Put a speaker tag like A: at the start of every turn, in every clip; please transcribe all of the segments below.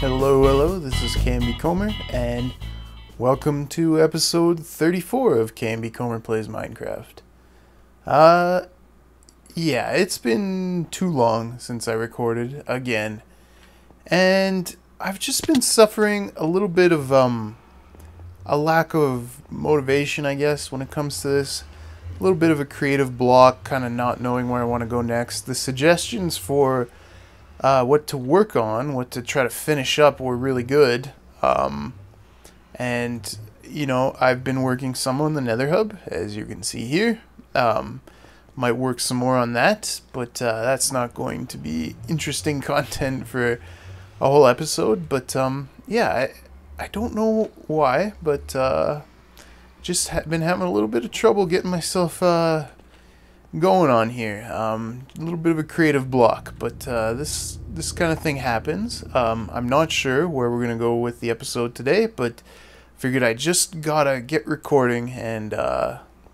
A: Hello, this is KMBKomhyr, and welcome to episode 34 of KMBKomhyr Plays Minecraft. Yeah, it's been too long since I recorded again, and I've just been suffering a little bit of, a lack of motivation, I guess, when it comes to this. A little bit of a creative block, kind of not knowing where I want to go next. The suggestions for what to work on, what to try to finish up were really good. And, you know, I've been working some on the nether hub, as you can see here. Might work some more on that, but that's not going to be interesting content for a whole episode. But, yeah, I don't know why, but just been having a little bit of trouble getting myself going on here. A little bit of a creative block, but this kind of thing happens. I'm not sure where we're gonna go with the episode today, but figured I just gotta get recording, and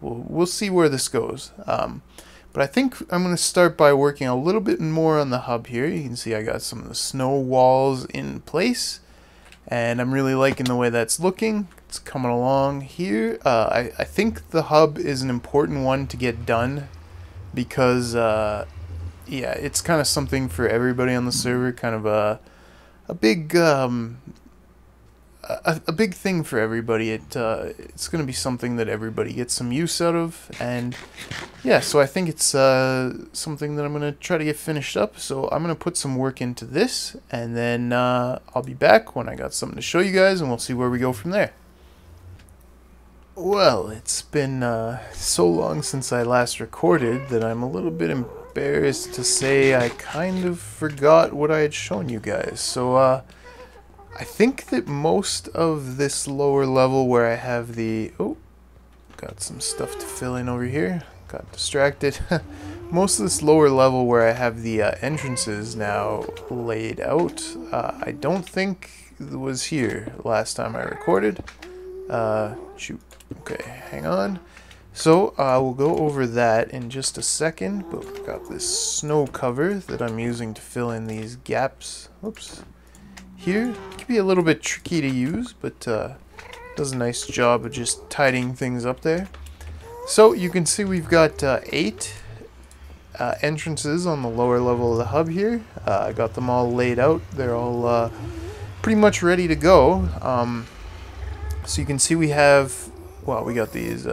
A: we'll see where this goes. But I think I'm gonna start by working a little bit more on the hub here. You can see I got some of the snow walls in place, and I'm really liking the way that's looking. It's coming along here. I think the hub is an important one to get done, because yeah, it's kind of something for everybody on the server, kind of a big big thing for everybody. It's going to be something that everybody gets some use out of, and yeah, so I think it's something that I'm going to try to get finished up. So I'm going to put some work into this, and then I'll be back when I got something to show you guys, and we'll see where we go from there. Well, it's been so long since I last recorded that I'm a little bit embarrassed to say I kind of forgot what I had shown you guys. So I think that most of this lower level where I have the... Oh, got some stuff to fill in over here. Got distracted. Most of this lower level where I have the entrances now laid out, I don't think it was here last time I recorded. Shoot. Okay, hang on. So, we'll go over that in just a second, but we've got this snow cover that I'm using to fill in these gaps. Oops. Here, it can be a little bit tricky to use, but does a nice job of just tidying things up there. So, you can see we've got 8 entrances on the lower level of the hub here. I got them all laid out. They're all pretty much ready to go. So you can see we have... Well, we got these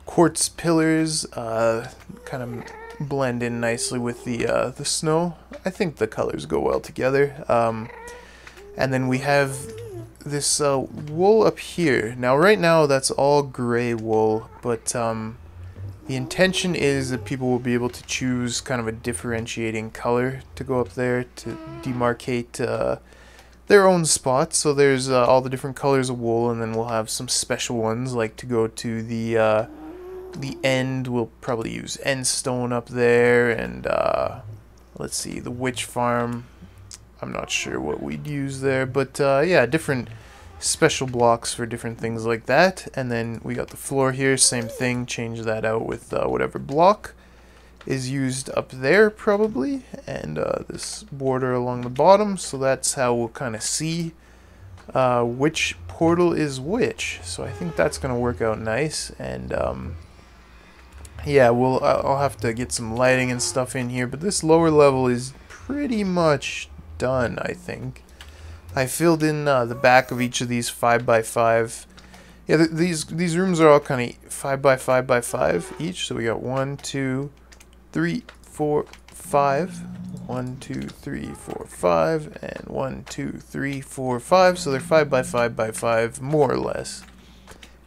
A: quartz pillars, kind of blend in nicely with the snow. I think the colors go well together. And then we have this wool up here. Now, right now, that's all gray wool, but the intention is that people will be able to choose kind of a differentiating color to go up there to demarcate their own spots. So there's all the different colors of wool, and then we'll have some special ones, like to go to the end. We'll probably use end stone up there, and let's see, the witch farm, I'm not sure what we'd use there, but yeah, different special blocks for different things like that. And then we got the floor here, same thing, change that out with whatever block is used up there probably, and this border along the bottom, so that's how we'll kind of see which portal is which. So I think that's gonna work out nice, and yeah, I'll have to get some lighting and stuff in here, but this lower level is pretty much done, I think. I filled in the back of each of these 5x5. Yeah, these rooms are all kind of 5x5x5 each, so we got 1, 2, 3, 4, 5. 1, 2, 3, 4, 5, and 1, 2, 3, 4, 5. So they're 5x5x5, more or less.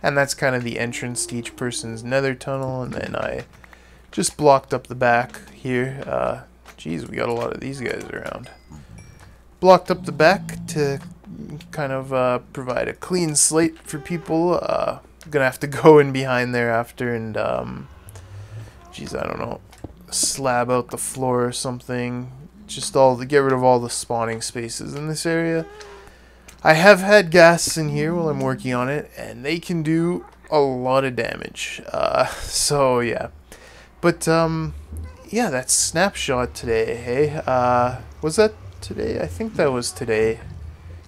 A: And that's kind of the entrance to each person's nether tunnel. And then I just blocked up the back here. Geez, we got a lot of these guys around. Blocked up the back to kind of provide a clean slate for people. Gonna have to go in behind there after and geez, I don't know, slab out the floor or something, just all to get rid of all the spawning spaces in this area. I have had ghasts in here while I'm working on it, and they can do a lot of damage. So yeah, but yeah, that snapshot today. Hey, was that today? I think that was today.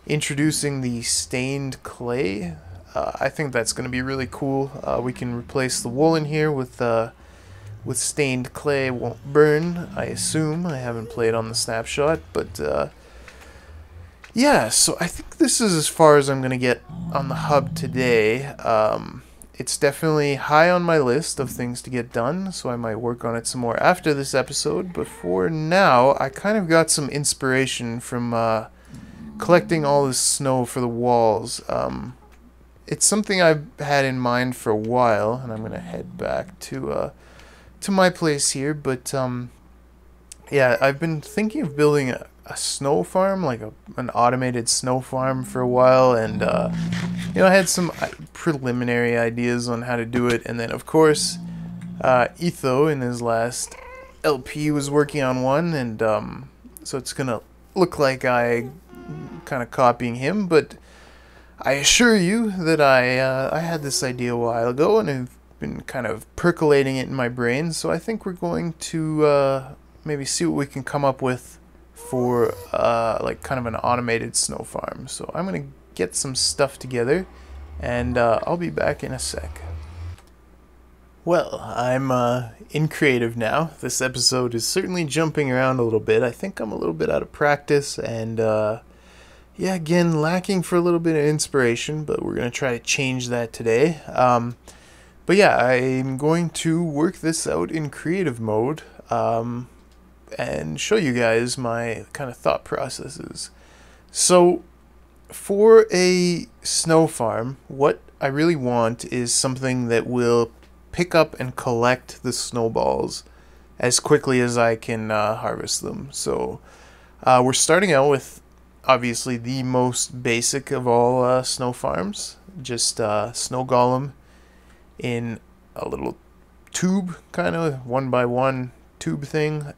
A: introducing the stained clay. I think that's going to be really cool. We can replace the wool in here with stained clay. It won't burn, I assume. I haven't played on the snapshot, but yeah, so I think this is as far as I'm going to get on the hub today. It's definitely high on my list of things to get done, so I might work on it some more after this episode. But for now, I kind of got some inspiration from collecting all this snow for the walls. It's something I've had in mind for a while, and I'm going to head back to my place here. But yeah, I've been thinking of building a snow farm, like an automated snow farm for a while, and you know, I had some preliminary ideas on how to do it, and then of course Etho in his last LP was working on one, and so it's gonna look like I kind of copying him, but I assure you that I had this idea a while ago, and I've been kind of percolating it in my brain, so I think we're going to maybe see what we can come up with for like kind of an automated snow farm. So I'm gonna get some stuff together, and I'll be back in a sec. Well, I'm in creative now. This episode is certainly jumping around a little bit. I think I'm a little bit out of practice, and yeah, again, lacking for a little bit of inspiration, but we're gonna try to change that today. But yeah, I'm going to work this out in creative mode, and show you guys my kind of thought processes. So for a snow farm, what I really want is something that will pick up and collect the snowballs as quickly as I can harvest them. So we're starting out with obviously the most basic of all snow farms, just snow golem in a little tube, kind of 1x1 tube thing.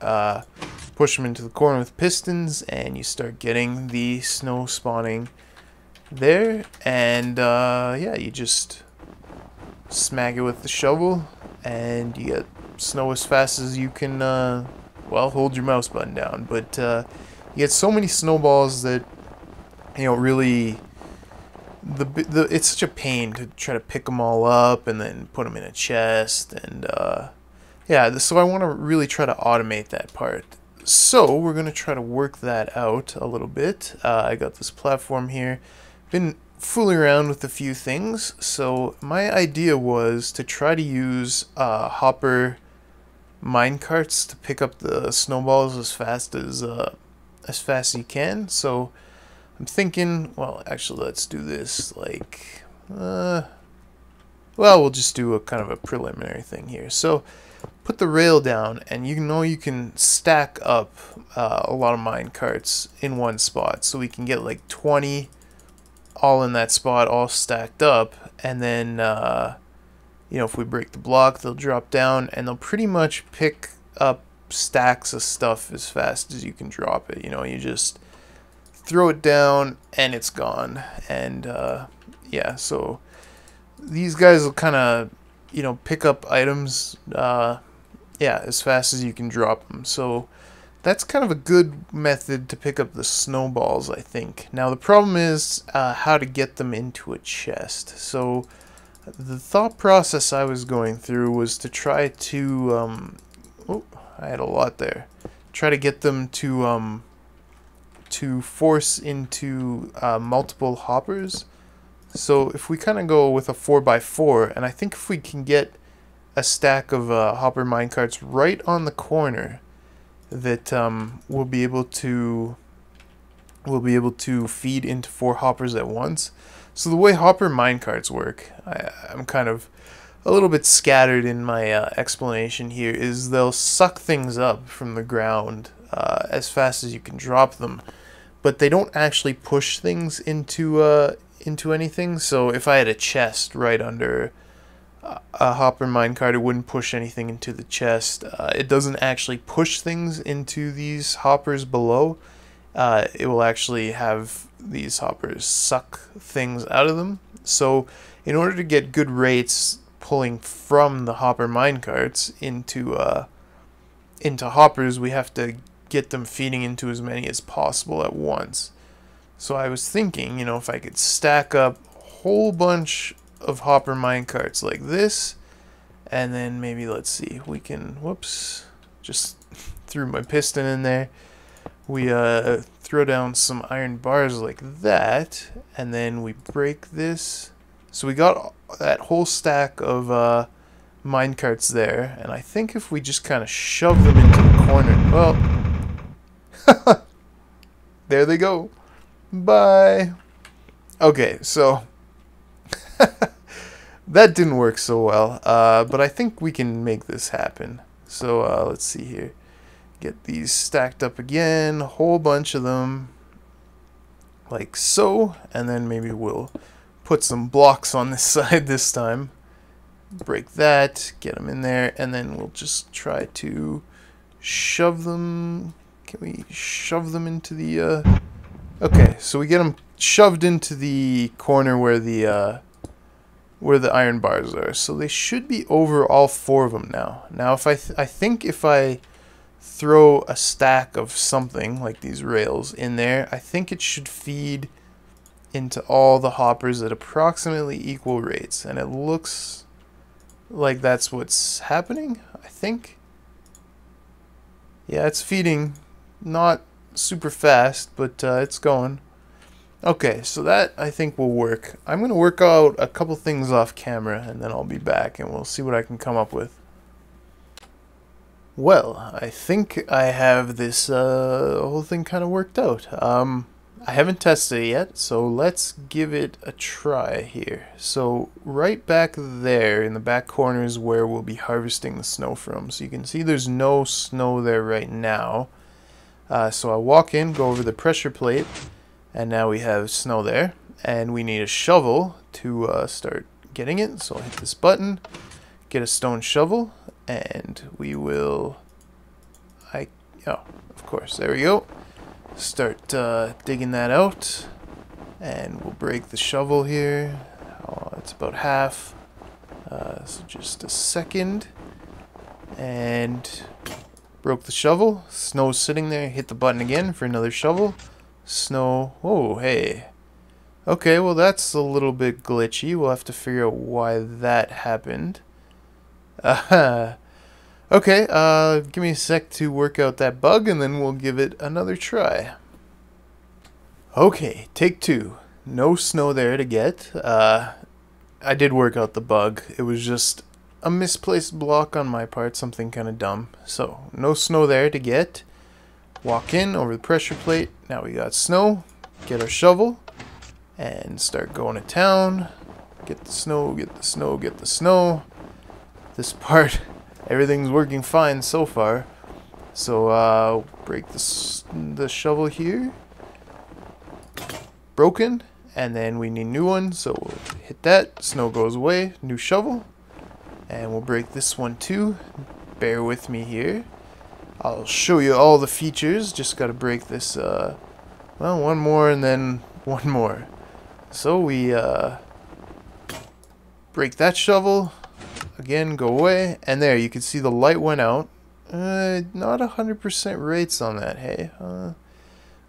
A: Push them into the corner with pistons, and you start getting the snow spawning there. And yeah, you just smack it with the shovel, and you get snow as fast as you can. Well, hold your mouse button down, but you get so many snowballs that, you know, really it's such a pain to try to pick them all up and then put them in a chest, and yeah, so I want to really try to automate that part. So we're going to try to work that out a little bit. I got this platform here. Been fooling around with a few things. So my idea was to try to use hopper minecarts to pick up the snowballs as fast as you can. So I'm thinking, well, actually, let's do this like, well, we'll just do a kind of a preliminary thing here. So put the rail down, and you know you can stack up a lot of mine carts in one spot, so we can get like 20 all in that spot, all stacked up, and then you know, if we break the block, they'll drop down, and they'll pretty much pick up stacks of stuff as fast as you can drop it. You know, you just throw it down and it's gone. And yeah, so these guys will kind of, you know, pick up items yeah, as fast as you can drop them. So that's kind of a good method to pick up the snowballs, I think. Now the problem is how to get them into a chest. So the thought process I was going through was to try to oh, I had a lot there. Try to get them to force into multiple hoppers. So if we kind of go with a 4x4, and I think if we can get a stack of hopper minecarts right on the corner, that we'll be able to feed into 4 hoppers at once. So the way hopper minecarts work, I'm kind of a little bit scattered in my explanation here, is they'll suck things up from the ground as fast as you can drop them, but they don't actually push things into anything. So if I had a chest right under a hopper minecart, it wouldn't push anything into the chest. It doesn't actually push things into these hoppers below. It will actually have these hoppers suck things out of them. So in order to get good rates pulling from the hopper minecarts into hoppers, we have to get them feeding into as many as possible at once. So I was thinking, you know, if I could stack up a whole bunch of hopper minecarts like this, and then maybe, let's see, we can, whoops, just threw my piston in there. We throw down some iron bars like that, and then we break this. So we got that whole stack of minecarts there, and I think if we just kind of shove them into the corner, well, there they go. Bye. Okay, so that didn't work so well, but I think we can make this happen. So let's see here. Get these stacked up again, a whole bunch of them, like so, and then maybe we'll put some blocks on this side this time. Break that, get them in there, and then we'll just try to shove them. Can we shove them into the... Okay, so we get them shoved into the corner where the iron bars are. So they should be over all 4 of them now. Now, if I think if I throw a stack of something like these rails in there, I think it should feed into all the hoppers at approximately equal rates, and it looks like that's what's happening, I think. Yeah, it's feeding, not super fast, but it's going. Okay, so that I think will work. I'm going to work out a couple things off camera, and then I'll be back and we'll see what I can come up with. Well, I think I have this whole thing kind of worked out. I haven't tested it yet, so let's give it a try here. So right back there in the back corner is where we'll be harvesting the snow from. So you can see there's no snow there right now. So I walk in, go over the pressure plate, and now we have snow there. And we need a shovel to start getting it. So I'll hit this button, get a stone shovel, and we will... Oh, of course, there we go. Start digging that out, and we'll break the shovel here. Oh, it's about half. So just a second, and broke the shovel. Snow's sitting there. Hit the button again for another shovel. Snow. Oh, hey. Okay, well that's a little bit glitchy. We'll have to figure out why that happened. Okay, give me a sec to work out that bug, and then we'll give it another try. Okay, take 2. No snow there to get. I did work out the bug. It was just a misplaced block on my part, something kind of dumb. So, no snow there to get. Walk in over the pressure plate. Now we got snow. Get our shovel and start going to town. Get the snow, get the snow, get the snow. This part... Everything's working fine so far. So, break the shovel here. Broken. And then we need a new one. So, we'll hit that. Snow goes away. New shovel. And we'll break this one too. Bear with me here. I'll show you all the features. Just got to break this, well, one more and then one more. So, we, break that shovel. Again, go away, and there, you can see the light went out. Not 100% rates on that, hey?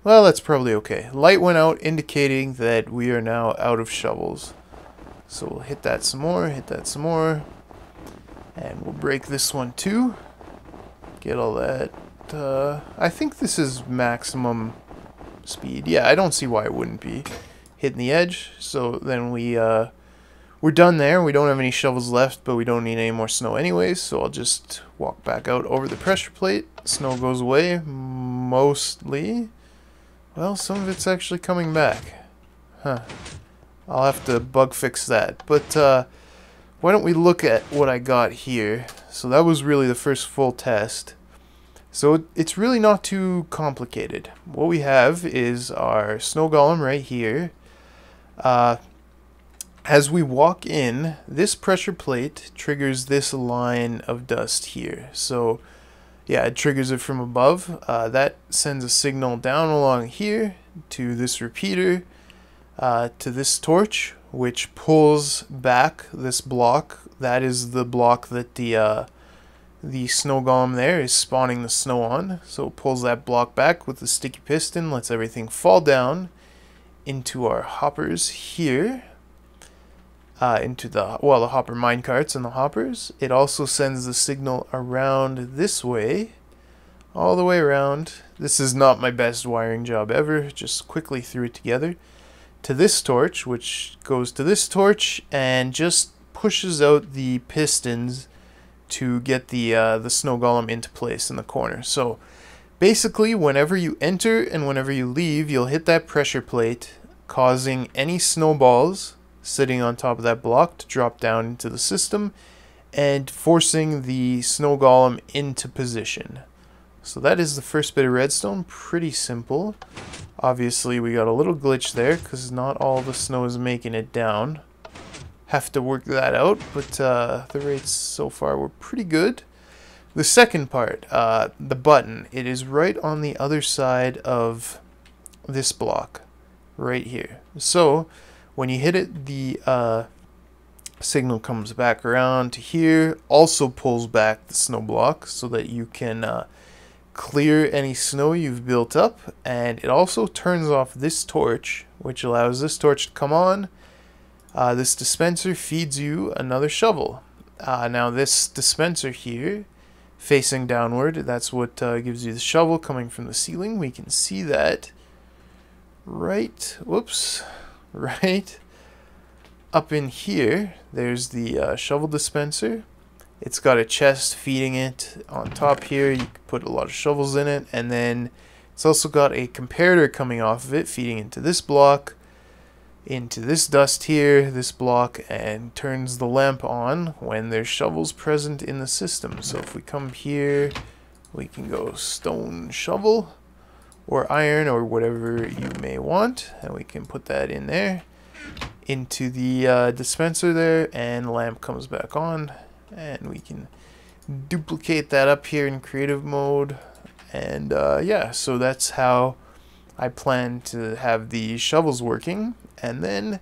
A: Well, that's probably okay. Light went out, indicating that we are now out of shovels. So we'll hit that some more, hit that some more. And we'll break this one too. Get all that. I think this is maximum speed. Yeah, I don't see why it wouldn't be. Hitting the edge, so then we're done there. We don't have any shovels left, but we don't need any more snow anyways, so I'll just walk back out over the pressure plate. Snow goes away, mostly. Well, some of it's actually coming back. Huh. I'll have to bug fix that. But why don't we look at what I got here. So that was really the first full test. So it's really not too complicated. What we have is our snow golem right here. As we walk in, this pressure plate triggers this line of dust here. So, yeah, it triggers it from above. That sends a signal down along here to this repeater, to this torch, which pulls back this block. That is the block that the snow golem there is spawning the snow on. So it pulls that block back with the sticky piston, lets everything fall down into our hoppers here, into the hopper minecarts and the hoppers. It also sends the signal around this way, all the way around. This is not my best wiring job ever, just quickly threw it together, to this torch, which goes to this torch and just pushes out the pistons to get the snow golem into place in the corner. So basically, whenever you enter and whenever you leave, you'll hit that pressure plate, causing any snowballs sitting on top of that block to drop down into the system and forcing the snow golem into position. So that is the first bit of redstone. Pretty simple. Obviously, we got a little glitch there because not all the snow is making it down. Have to work that out, but the rates so far were pretty good. The second part, the button, it is right on the other side of this block, right here. So when you hit it, the signal comes back around to here, also pulls back the snow block so that you can clear any snow you've built up, and it also turns off this torch, which allows this torch to come on. This dispenser feeds you another shovel. Now this dispenser here, facing downward, that's what gives you the shovel coming from the ceiling. We can see that right, whoops, right up in here. There's the shovel dispenser. It's got a chest feeding it on top here. You can put a lot of shovels in it, and then it's also got a comparator coming off of it, feeding into this block, into this dust here, this block, and turns the lamp on when there's shovels present in the system. So if we come here, we can go stone shovel or iron or whatever you may want, and we can put that in there into the dispenser there, and lamp comes back on, and we can duplicate that up here in creative mode. And yeah, so that's how I plan to have the shovels working. And then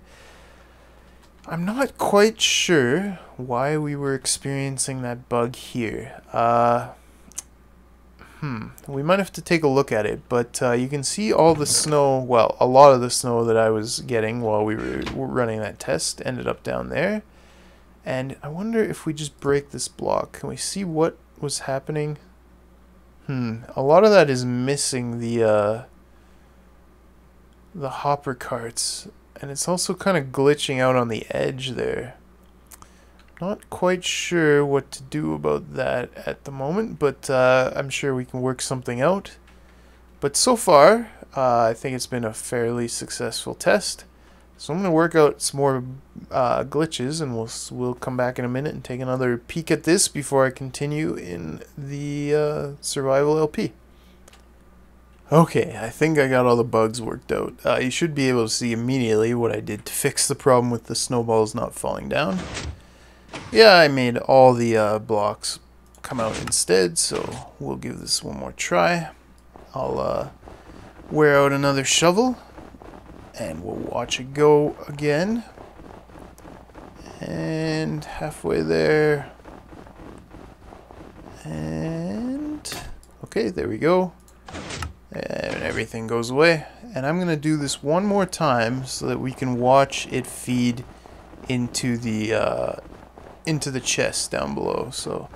A: I'm not quite sure why we were experiencing that bug here. We might have to take a look at it, but you can see all the snow, well, a lot of the snow that I was getting while we were running that test ended up down there. And I wonder if we just break this block, can we see what was happening? A lot of that is missing the hopper carts, and it's also kind of glitching out on the edge there. Not quite sure what to do about that at the moment, but I'm sure we can work something out. But so far, I think it's been a fairly successful test. So I'm going to work out some more glitches, and we'll come back in a minute and take another peek at this before I continue in the survival LP. Okay, I think I got all the bugs worked out. You should be able to see immediately what I did to fix the problem with the snowballs not falling down. Yeah, I made all the blocks come out instead, so we'll give this one more try. I'll wear out another shovel, and we'll watch it go again. And halfway there. And okay, there we go. And everything goes away. And I'm going to do this one more time so that we can watch it feed into the chest down below. So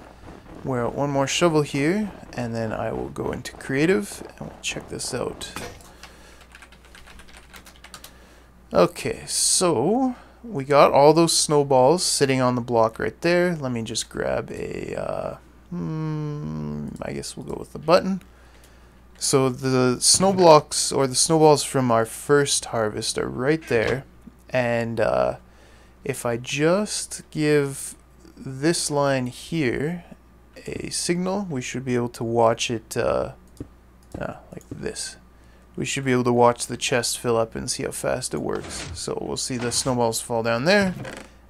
A: wear out one more shovel here, and then I will go into creative and we'll check this out. Okay, so we got all those snowballs sitting on the block right there. Let me just grab a, I guess we'll go with the button. So the snow blocks, or the snowballs from our first harvest, are right there. And if I just give this line here a signal, we should be able to watch it like this. We should be able to watch the chest fill up and see how fast it works. So we'll see the snowballs fall down there,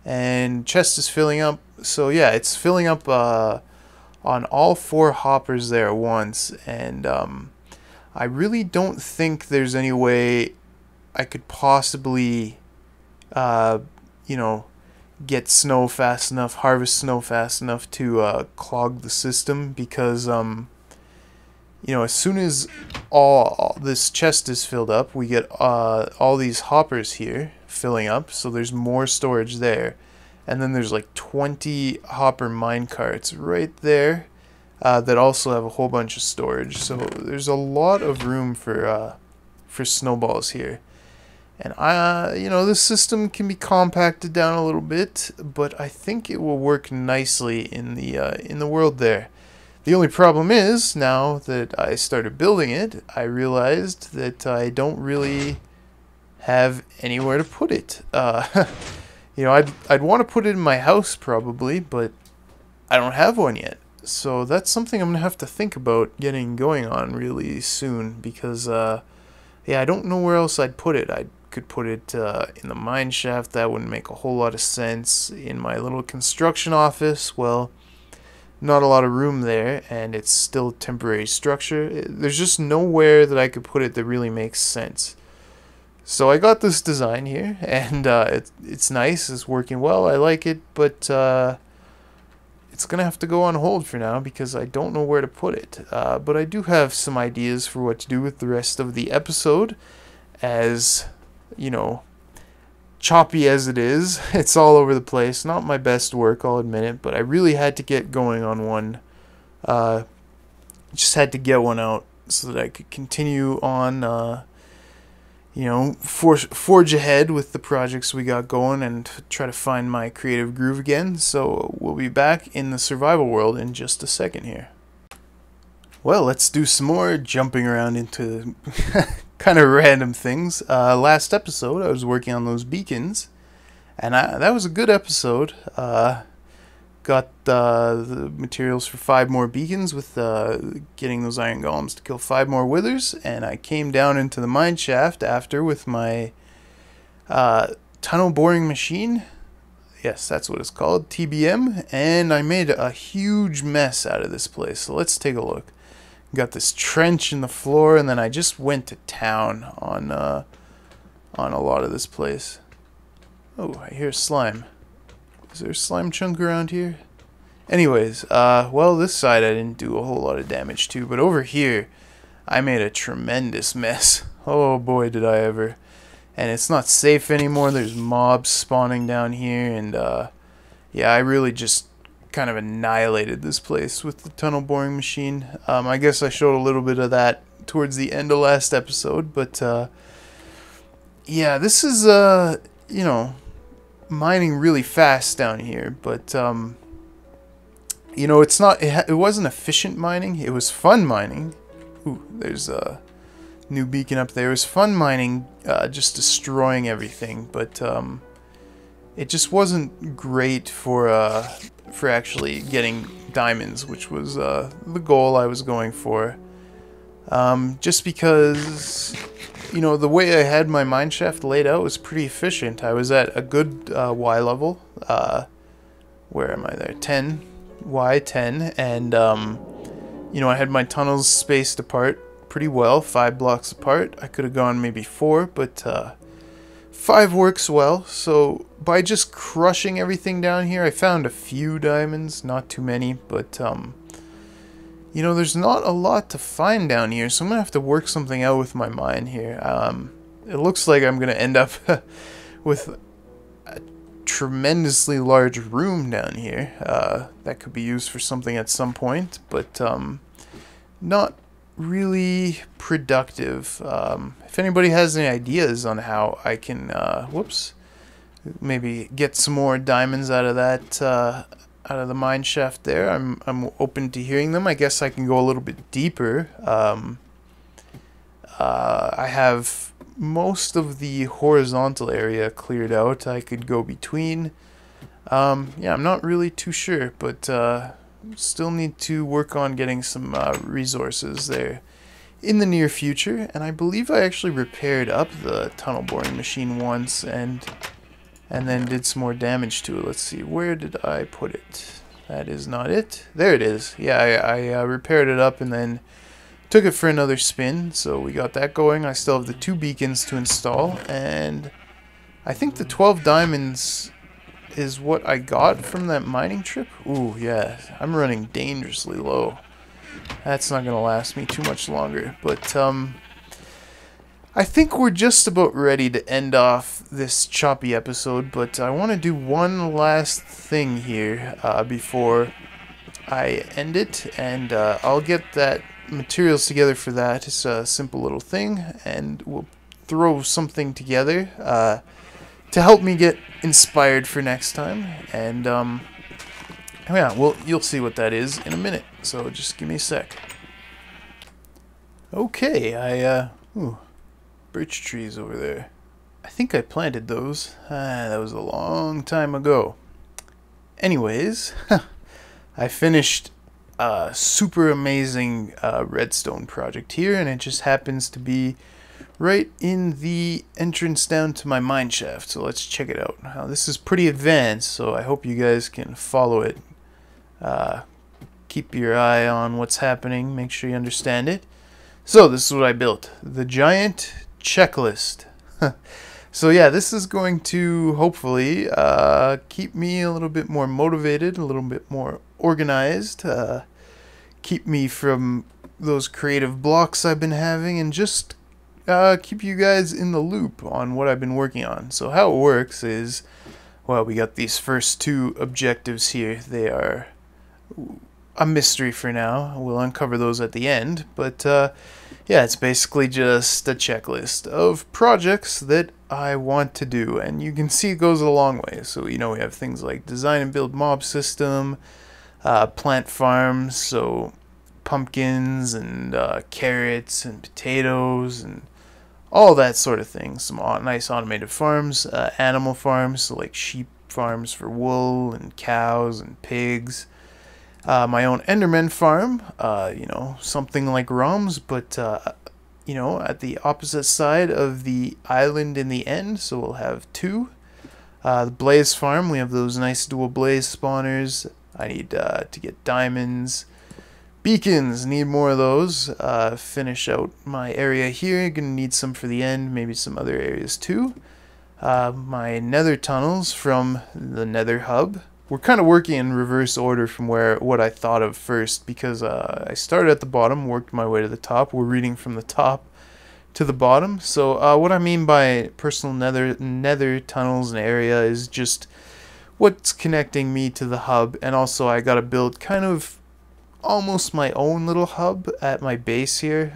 A: and chest is filling up. So yeah, it's filling up on all 4 hoppers there at once, and I really don't think there's any way I could possibly you know, get snow fast enough, harvest snow fast enough to clog the system, because you know, as soon as all this chest is filled up, we get all these hoppers here filling up, so there's more storage there. And then there's like 20 hopper mine carts right there that also have a whole bunch of storage. So there's a lot of room for snowballs here. And you know, this system can be compacted down a little bit, but I think it will work nicely in the world there. The only problem is, now that I started building it, I realized that I don't really have anywhere to put it. You know, I'd want to put it in my house probably, but I don't have one yet. So that's something I'm gonna have to think about getting going on really soon, because yeah, I don't know where else I'd put it. I could put it in the mine shaft. That wouldn't make a whole lot of sense. In my little construction office, well, not a lot of room there, and it's still a temporary structure. There's just nowhere that I could put it that really makes sense. So I got this design here, and it's nice, it's working well, I like it, but it's gonna have to go on hold for now because I don't know where to put it. But I do have some ideas for what to do with the rest of the episode, as, you know, choppy as it is. It's all over the place. Not my best work, I'll admit it, but I really had to get going on one. Just had to get one out so that I could continue on, you know, forge ahead with the projects we got going and try to find my creative groove again. So we'll be back in the survival world in just a second here. Well, let's do some more jumping around into kind of random things. Last episode, I was working on those beacons, and that was a good episode. Got the materials for 5 more beacons with getting those iron golems to kill 5 more withers, and I came down into the mine shaft after with my tunnel boring machine. Yes, that's what it's called, TBM, and I made a huge mess out of this place. So let's take a look. Got this trench in the floor, and then I just went to town on a lot of this place. Oh, I hear slime. Is there a slime chunk around here? Anyways, well, this side I didn't do a whole lot of damage to, but over here I made a tremendous mess. Oh boy, did I ever. And it's not safe anymore. There's mobs spawning down here, and yeah, I really just kind of annihilated this place with the tunnel boring machine. I guess I showed a little bit of that towards the end of last episode, but yeah, this is you know, mining really fast down here, but you know, it's not, it wasn't efficient mining. It was fun mining. Ooh, there's a new beacon up there. It was fun mining, just destroying everything, but it just wasn't great for actually getting diamonds, which was the goal I was going for. Just because, you know, the way I had my mine shaft laid out was pretty efficient. I was at a good Y level. Where am I there? 10, Y 10, and you know, I had my tunnels spaced apart pretty well, 5 blocks apart. I could have gone maybe 4, but 5 works well. So by just crushing everything down here, I found a few diamonds, not too many, but you know, there's not a lot to find down here, so I'm gonna have to work something out with my mine here. It looks like I'm gonna end up with a tremendously large room down here that could be used for something at some point, but not really productive. If anybody has any ideas on how I can whoops, maybe get some more diamonds out of that out of the mine shaft there, I'm open to hearing them. I guess I can go a little bit deeper. I have most of the horizontal area cleared out. I could go between. Yeah, I'm not really too sure, but still need to work on getting some resources there in the near future. And I believe I actually repaired up the tunnel boring machine once and then did some more damage to it. Let's see, where did I put it? That is not it. There it is. Yeah, I repaired it up and then took it for another spin, so we got that going. I still have the 2 beacons to install, and I think the 12 diamonds is what I got from that mining trip. Ooh, yeah, I'm running dangerously low. That's not going to last me too much longer. But I think we're just about ready to end off this choppy episode. But I want to do one last thing here before I end it. And I'll get that materials together for that. It's a simple little thing. And we'll throw something together to help me get inspired for next time. And yeah, well, you'll see what that is in a minute, so just give me a sec. Okay, ooh, birch trees over there. I think I planted those. That was a long time ago. Anyways, I finished a super amazing redstone project here, and it just happens to be right in the entrance down to my mine shaft, so let's check it out. Now, this is pretty advanced, so I hope you guys can follow it. Keep your eye on what's happening, make sure you understand it. So this is what I built, the giant checklist. So yeah, this is going to hopefully keep me a little bit more motivated, a little bit more organized, keep me from those creative blocks I've been having, and just keep you guys in the loop on what I've been working on. So how it works is, well, we got these first two objectives here. They are a mystery for now. We'll uncover those at the end. But yeah, it's basically just a checklist of projects that I want to do. And you can see it goes a long way. So, you know, we have things like design and build mob system, plant farms, so pumpkins and carrots and potatoes and all that sort of thing. Some nice automated farms, animal farms, so like sheep farms for wool and cows and pigs. My own Enderman farm, you know, something like Rom's, but, you know, at the opposite side of the island in the end, so we'll have two. The Blaze farm, we have those nice dual blaze spawners. I need to get diamonds. Beacons, need more of those. Finish out my area here, gonna need some for the end, maybe some other areas too. My nether tunnels from the nether hub. We're kind of working in reverse order from what I thought of first, because I started at the bottom, worked my way to the top. We're reading from the top to the bottom. So what I mean by personal nether tunnels and area is just what's connecting me to the hub, and also I gotta build kind of almost my own little hub at my base here,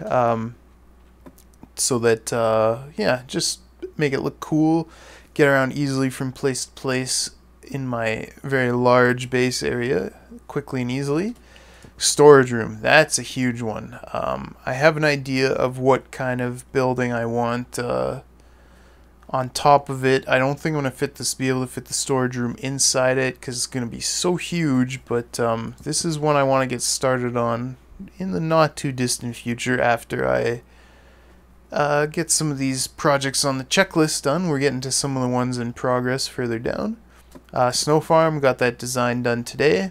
A: so that yeah, just make it look cool, get around easily from place to place in my very large base area quickly and easily. Storage room, that's a huge one. I have an idea of what kind of building I want on top of it. I don't think I'm going to be able to fit the storage room inside it, because it's going to be so huge, but this is one I want to get started on in the not too distant future after I get some of these projects on the checklist done. We're getting to some of the ones in progress further down. Snow farm, got that design done today.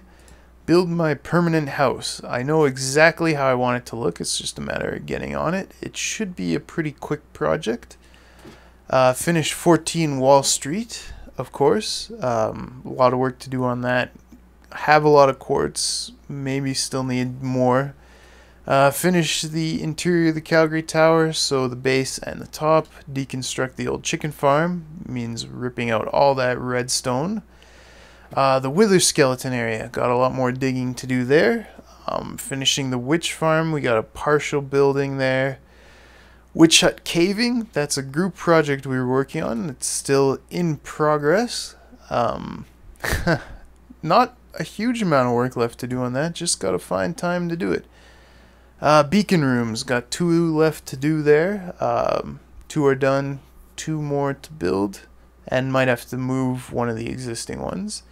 A: Build my permanent house. I know exactly how I want it to look, it's just a matter of getting on it. It should be a pretty quick project. Finish 14 Wall Street, of course. A lot of work to do on that. Have a lot of quartz, maybe still need more. Finish the interior of the Calgary Tower, so the base and the top. Deconstruct the old chicken farm, means ripping out all that redstone. The Wither skeleton area, got a lot more digging to do there. Finishing the witch farm, we got a partial building there. Witch hut caving, that's a group project we were working on. It's still in progress. Not a huge amount of work left to do on that, just gotta find time to do it. Beacon rooms, got 2 left to do there. 2 are done, 2 more to build, and might have to move one of the existing ones.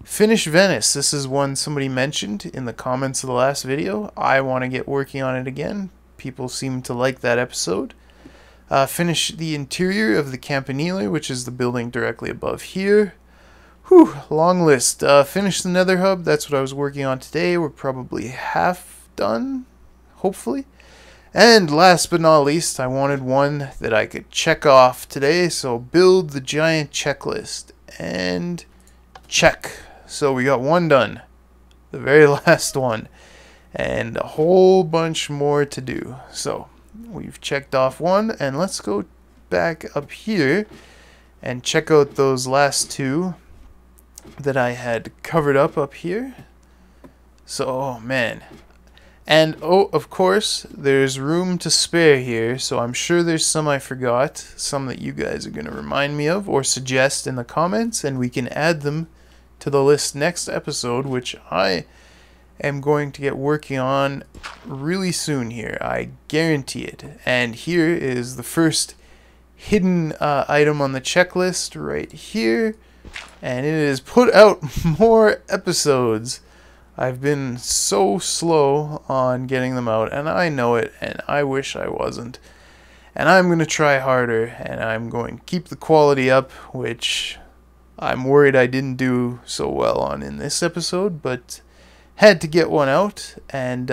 A: Finish Venice, this is one somebody mentioned in the comments of the last video. I want to get working on it again. People seem to like that episode. Finish the interior of the Campanile, which is the building directly above here. Whew, long list. Finish the nether hub, that's what I was working on today. We're probably half done, hopefully. And last but not least, I wanted one that I could check off today, so build the giant checklist. And check. So we got one done, the very last one. and a whole bunch more to do. So we've checked off one, and let's go back up here and check out those last two that I had covered up here. So, oh man. And, oh, of course, there's room to spare here, so I'm sure there's some I forgot, some that you guys are going to remind me of or suggest in the comments, and we can add them to the list next episode, which I am going to get working on really soon here. I guarantee it. And here is the first hidden item on the checklist right here, and it is put out more episodes. I've been so slow on getting them out, and I know it, and I wish I wasn't. And I'm going to try harder, and I'm going to keep the quality up, which I'm worried I didn't do so well on in this episode, but had to get one out, and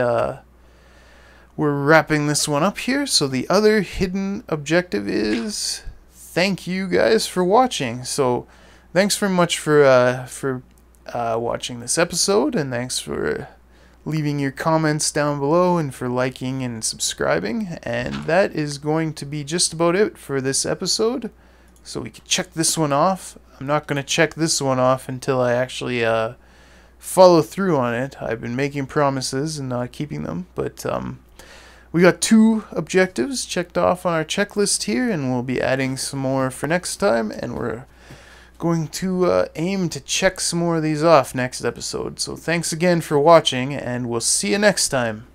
A: we're wrapping this one up here. So the other hidden objective is thank you guys for watching. So thanks very much for watching this episode, and thanks for leaving your comments down below and for liking and subscribing. And that is going to be just about it for this episode. So we can check this one off. I'm not going to check this one off until I actually follow through on it. I've been making promises and not keeping them, but we got 2 objectives checked off on our checklist here, and we'll be adding some more for next time, and we're going to aim to check some more of these off next episode. So thanks again for watching, and we'll see you next time.